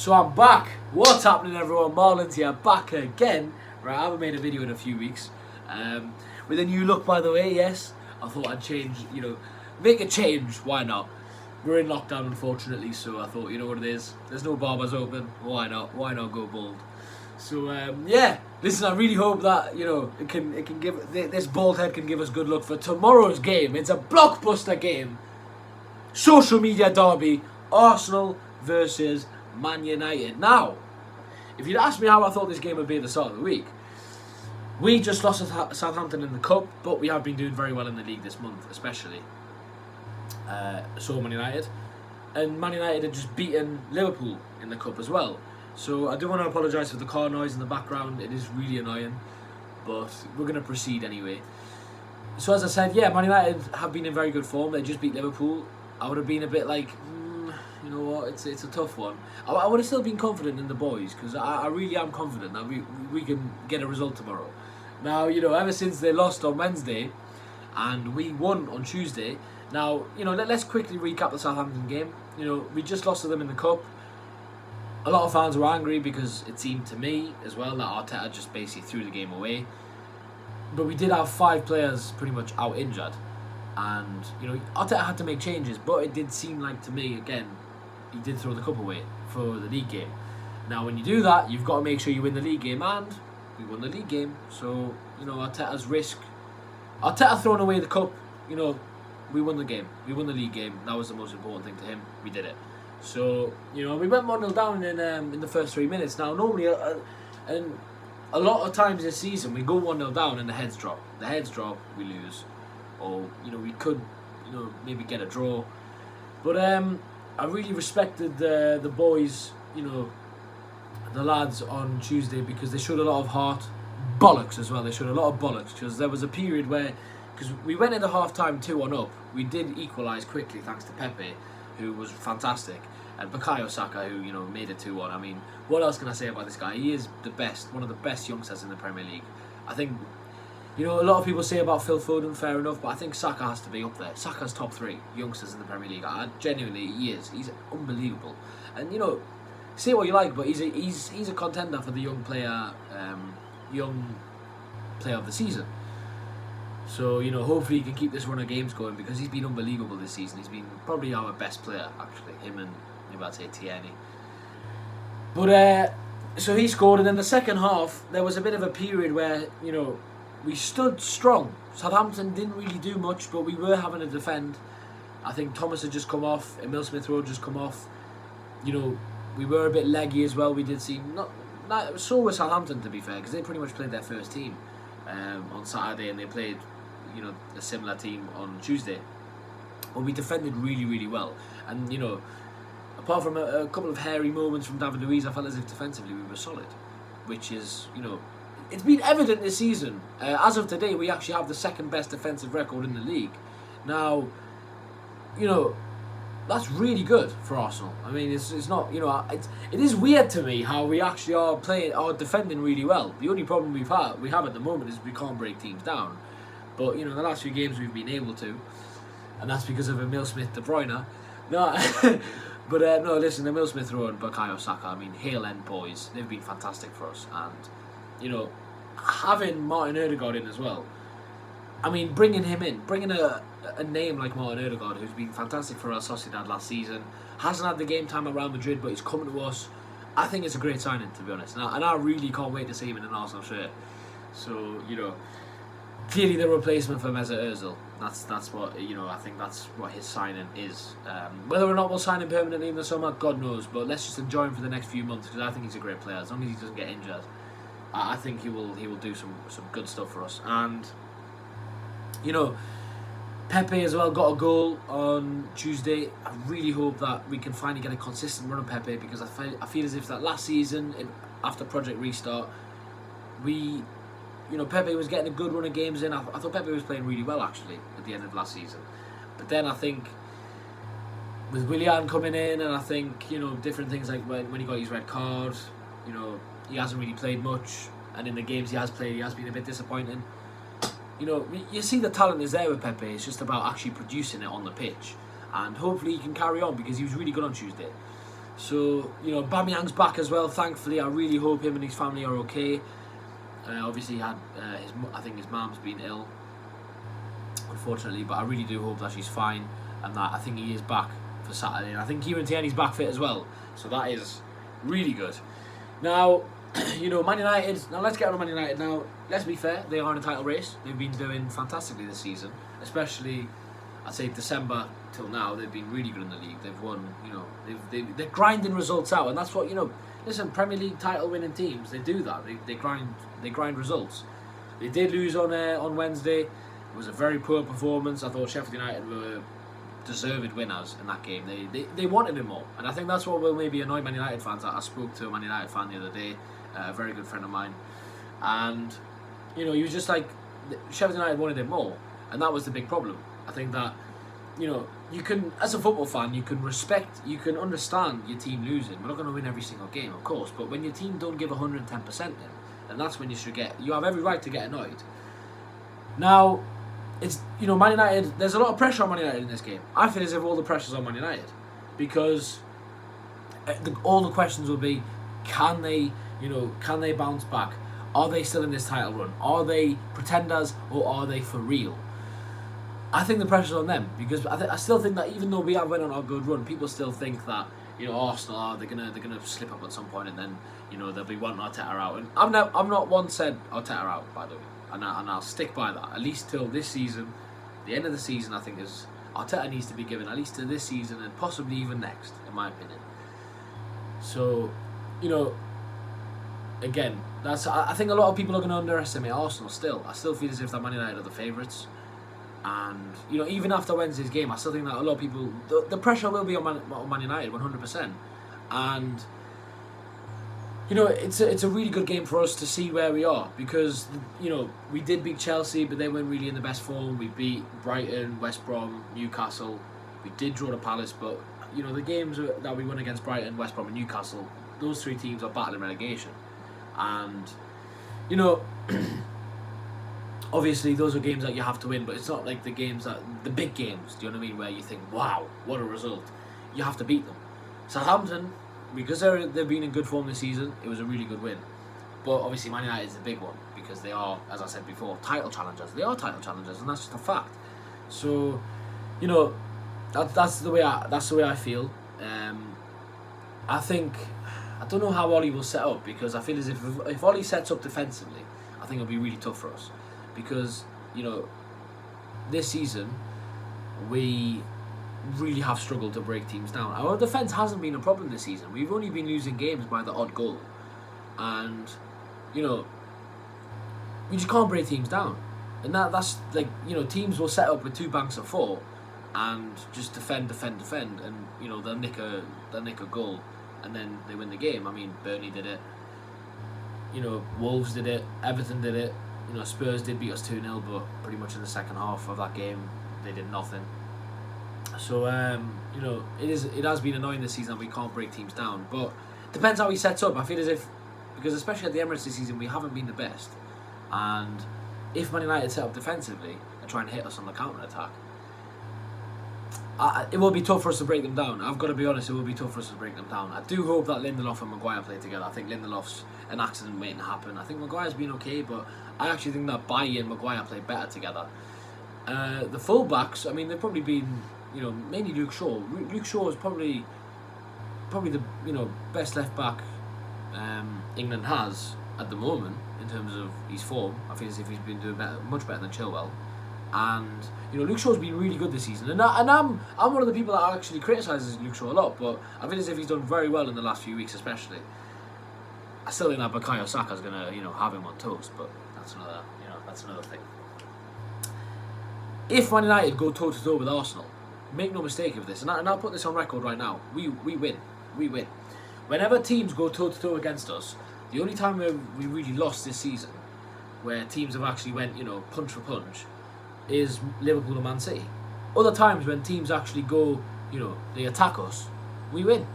So I'm back. What's happening, everyone? Marlins here, back again. Right, I haven't made a video in a few weeks. With a new look, by the way, yes. I thought I'd change, make a change. Why not? We're in lockdown, unfortunately, so I thought, you know what it is? There's no barbers open. Why not? Why not go bald? So, yeah. Listen, I really hope that, it can give, this bald head can give us good luck for tomorrow's game. It's a blockbuster game. Social media derby. Arsenal versus Man United. Now, if you'd asked me how I thought this game would be at the start of the week, we just lost to Southampton in the Cup, but we have been doing very well in the league this month, especially. So Man United. And Man United had just beaten Liverpool in the Cup as well. So I do want to apologise for the car noise in the background. It is really annoying, but we're going to proceed anyway. So as I said, yeah, Man United have been in very good form. They just beat Liverpool. I would have been a bit like, you know what, it's a tough one. I would have still been confident in the boys, because I really am confident that we can get a result tomorrow. Now, ever since they lost on Wednesday and we won on Tuesday, now, let's quickly recap the Southampton game. We just lost to them in the Cup. A lot of fans were angry because it seemed to me as well that Arteta just basically threw the game away. But we did have 5 players pretty much out injured. And, Arteta had to make changes, but it did seem like to me, again, he did throw the cup away for the league game. Now, when you do that, you've got to make sure you win the league game, and we won the league game. So, Arteta's risk. Arteta throwing away the cup, we won the game. We won the league game. That was the most important thing to him. We did it. So, we went 1-0 down in the first 3 minutes. Now, normally, and a lot of times this season, we go 1-0 down and the heads drop. The heads drop, we lose. Or, we could, maybe get a draw. But I really respected the boys, the lads on Tuesday, because they showed a lot of heart. Bollocks as well. They showed a lot of bollocks, because there was a period where, because we went into half-time 2-1 up, we did equalise quickly thanks to Pepe, who was fantastic, and Bukayo Saka, who, made it 2-1. I mean, what else can I say about this guy? He is the best, one of the best youngsters in the Premier League. I think, a lot of people say about Phil Foden, fair enough, but I think Saka has to be up there. Saka's top 3 youngsters in the Premier League. Genuinely, he is. He's unbelievable. And, say what you like, but he's a contender for the young player of the season. So, hopefully he can keep this run of games going, because he's been unbelievable this season. He's been probably our best player, actually. Him and, maybe I'd say, Tierney. But, so he scored, and then the second half, there was a bit of a period where, we stood strong. Southampton didn't really do much, but we were having to defend. I think Thomas had just come off, Emil Smith Rowe just come off. We were a bit leggy as well. We did seem so was Southampton, to be fair, because they pretty much played their first team on Saturday, and they played, a similar team on Tuesday. But we defended really, really well, and apart from a couple of hairy moments from David Luiz, I felt as if defensively we were solid, which is, it's been evident this season. As of today, we actually have the second best defensive record in the league. Now, that's really good for Arsenal. I mean, it's not, it is weird to me how we actually are defending really well. The only problem we have at the moment is we can't break teams down. But, the last few games we've been able to, and that's because of Emil Smith De Bruyne. No, but no, listen, Emil Smith Rowe and Bukayo Saka, I mean, hail end boys. They've been fantastic for us, and, having Martin Ødegaard in as well. I mean, bringing him in, bringing a name like Martin Ødegaard, who's been fantastic for Real Sociedad last season, hasn't had the game time at Real Madrid, but he's coming to us. I think it's a great signing, to be honest, and I really can't wait to see him in an Arsenal shirt. So, clearly the replacement for Mesut Ozil. That's what, I think that's what his signing is. Whether or not we'll sign him permanently in the summer, God knows, but let's just enjoy him for the next few months, because I think he's a great player. As long as he doesn't get injured, I think he will do some good stuff for us. And, Pepe as well got a goal on Tuesday. I really hope that we can finally get a consistent run of Pepe, because I feel as if that last season, after Project Restart, Pepe was getting a good run of games in. I thought Pepe was playing really well, actually, at the end of last season. But then I think, with Willian coming in, and I think, different things like when he got his red card, he hasn't really played much. And in the games he has played, he has been a bit disappointing. You see the talent is there with Pepe. It's just about actually producing it on the pitch. And hopefully he can carry on, because he was really good on Tuesday. So, Bamiyang's back as well, thankfully. I really hope him and his family are okay. Obviously, he had I think his mum's been ill, unfortunately, but I really do hope that she's fine and that I think he is back for Saturday. And I think Kieran Tierney's back fit as well, so that is really good. Now, Man United. Now let's get on to Man United. Now, let's be fair, they are in a title race. They've been doing fantastically this season, especially I'd say December till now. They've been really good in the league. They've won. They're grinding results out, and that's what Listen, Premier League title winning teams, they do that. They grind results. They did lose on Wednesday. It was a very poor performance. I thought Sheffield United were deserved winners in that game. They wanted it more, and I think that's what will maybe annoy Man United fans. I spoke to a Man United fan the other day, a very good friend of mine, and he was just like, Sheffield United wanted it more, and that was the big problem. I think that you can, as a football fan, you can understand your team losing. We're not going to win every single game, of course, but when your team don't give 110% in, then that's when you have every right to get annoyed. Now, it's Man United. There's a lot of pressure on Man United in this game. I feel as if all the pressure's on Man United, because all the questions will be, can they bounce back? Are they still in this title run? Are they pretenders or are they for real? I think the pressure's on them, because I still think that even though we have went on our good run, people still think that Arsenal they're gonna slip up at some point, and then they'll be wanting Arteta out. And I'm not one said Arteta out, by the way. And I'll stick by that, at least till this season. The end of the season, I think, is Arteta needs to be given at least to this season and possibly even next, in my opinion. So, again, I think a lot of people are going to underestimate Arsenal still. I still feel as if that Man United are the favourites. And, even after Wednesday's game, I still think that a lot of people... The pressure will be on Man United, 100%. And... it's a really good game for us to see where we are, because we did beat Chelsea, but they weren't really in the best form. We beat Brighton, West Brom, Newcastle. We did draw to Palace, but the games that we won against Brighton, West Brom, and Newcastle, those three teams are battling relegation, and obviously those are games that you have to win, but it's not like the big games. Do you know what I mean? Where you think, wow, what a result! You have to beat them. Southampton, because they've been in good form this season, it was a really good win. But obviously Man United is the big one, because they are, as I said before, title challengers. They are title challengers, and that's just a fact. So, that's the way I feel. I think, I don't know how Ollie will set up, because I feel as if Ollie sets up defensively, I think it'll be really tough for us, because this season we really have struggled to break teams down. Our defence hasn't been a problem this season. We've only been losing games by the odd goal, and we just can't break teams down. And that's like, teams will set up with two banks of four and just defend, and they'll nick a goal, and then they win the game. I mean, Burnley did it. Wolves did it. Everton did it. Spurs did beat us 2-0, but pretty much in the second half of that game they did nothing. So it has been annoying this season that we can't break teams down, but depends how he sets up. I feel as if, because especially at the Emirates this season, we haven't been the best, and if Man United set up defensively and try and hit us on the counter attack, it will be tough for us to break them down. I've got to be honest, it will be tough for us to break them down. I do hope that Lindelof and Maguire play together. I think Lindelof's an accident waiting to happen. I think Maguire's been okay, but I actually think that Bailly and Maguire play better together. The full-backs, I mean, they've probably been, mainly Luke Shaw. Luke Shaw is probably the best left-back England has at the moment in terms of his form. I feel as if he's been doing much better than Chilwell. And Luke Shaw's been really good this season, and I'm one of the people that actually criticises Luke Shaw a lot, but I feel as if he's done very well in the last few weeks, especially. I still think that Bukayo Saka's gonna have him on toast, but that's another thing. If Man United go toe to toe with Arsenal, make no mistake of this, and I'll put this on record right now, we win. Whenever teams go toe to toe against us, the only time where we really lost this season, where teams have actually went punch for punch, is Liverpool and Man City. Other times when teams actually go, they attack us, we win.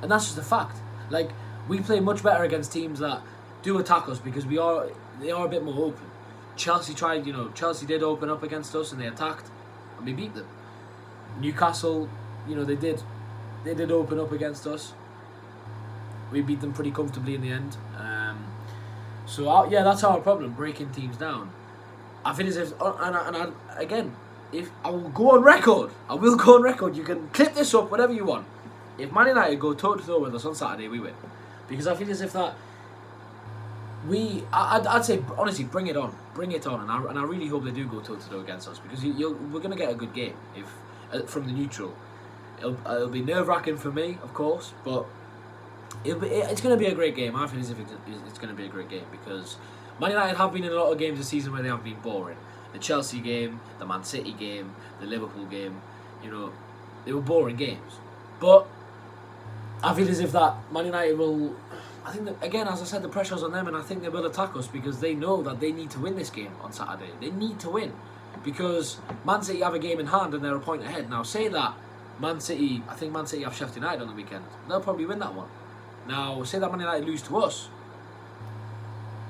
And that's just a fact. Like, we play much better against teams that do attack us, because they are a bit more open. Chelsea did open up against us and they attacked and we beat them. Newcastle, they did open up against us we beat them pretty comfortably in the end. Yeah, that's our problem, breaking teams down. I feel as if, again, if I will go on record, you can clip this up, whatever you want. If Man United go toe to toe with us on Saturday, we win. Because I feel as if that I'd say honestly, bring it on, and I really hope they do go toe to toe against us, because we're gonna get a good game if from the neutral. It'll be nerve wracking for me, of course, but it's gonna be a great game. I feel as if it's gonna be a great game, because Man United have been in a lot of games this season where they have been boring. The Chelsea game, the Man City game, the Liverpool game, they were boring games. But I feel as if that Man United will. I think that, again, as I said, the pressure's on them, and I think they will attack us, because they know that they need to win this game on Saturday. They need to win, because Man City have a game in hand and they're a point ahead. Now, say that I think Man City have Sheffield United on the weekend. They'll probably win that one. Now, say that Man United lose to us.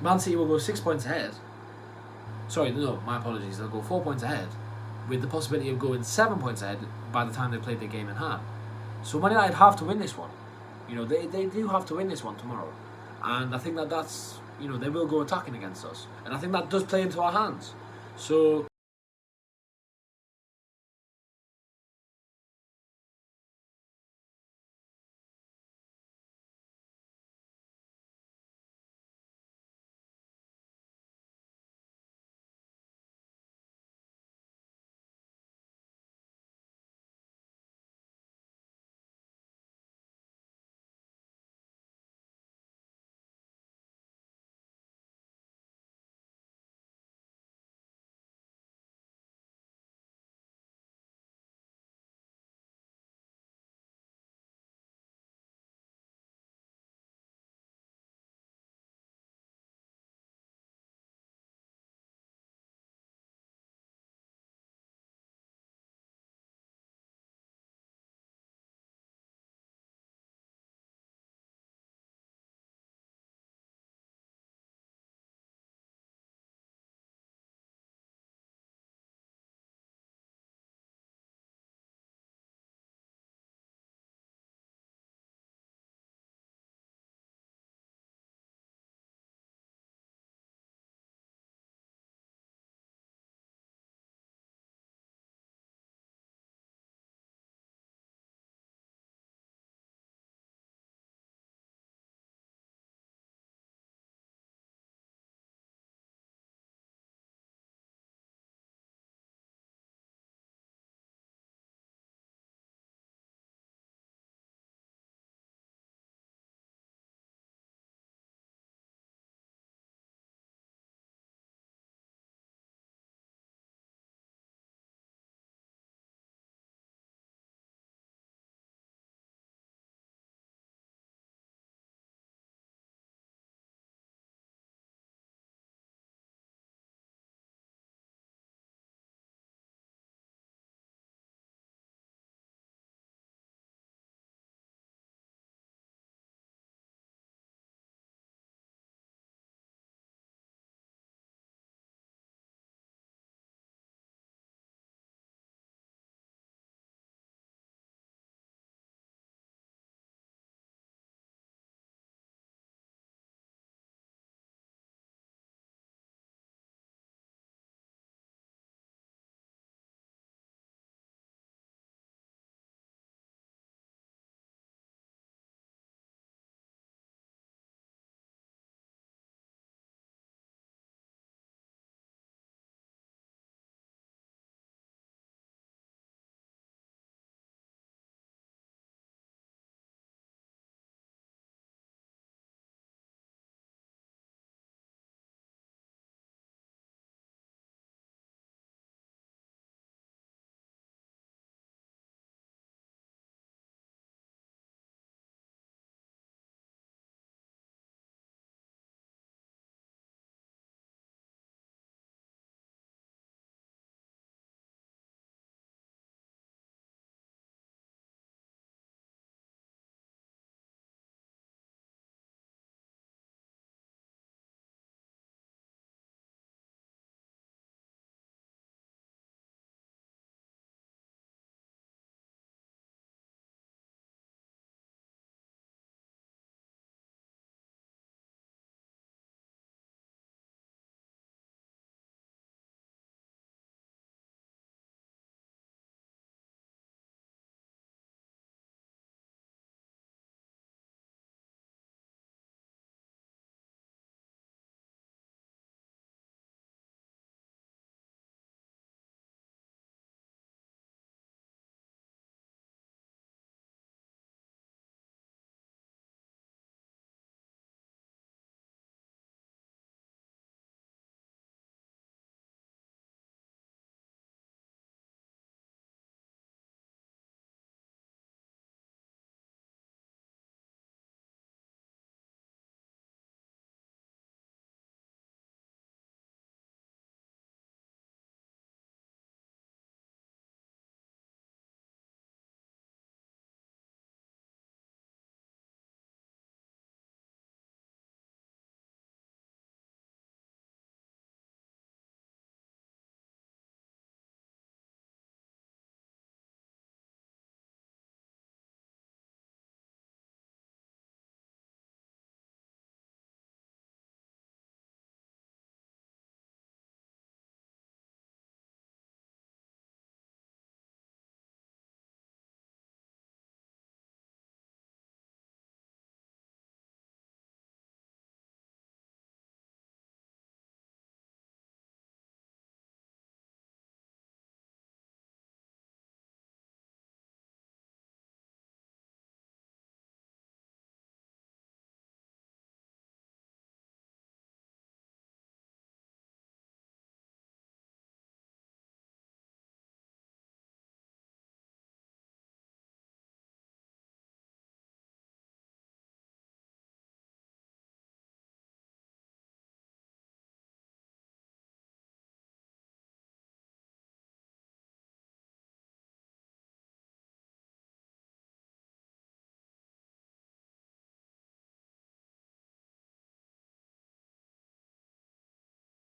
Man City will go 6 points ahead. Sorry, no, my apologies. They'll go 4 points ahead, with the possibility of going 7 points ahead by the time they played their game in hand. So Man United have to win this one. They do have to win this one tomorrow. And I think that's, they will go attacking against us. And I think that does play into our hands. So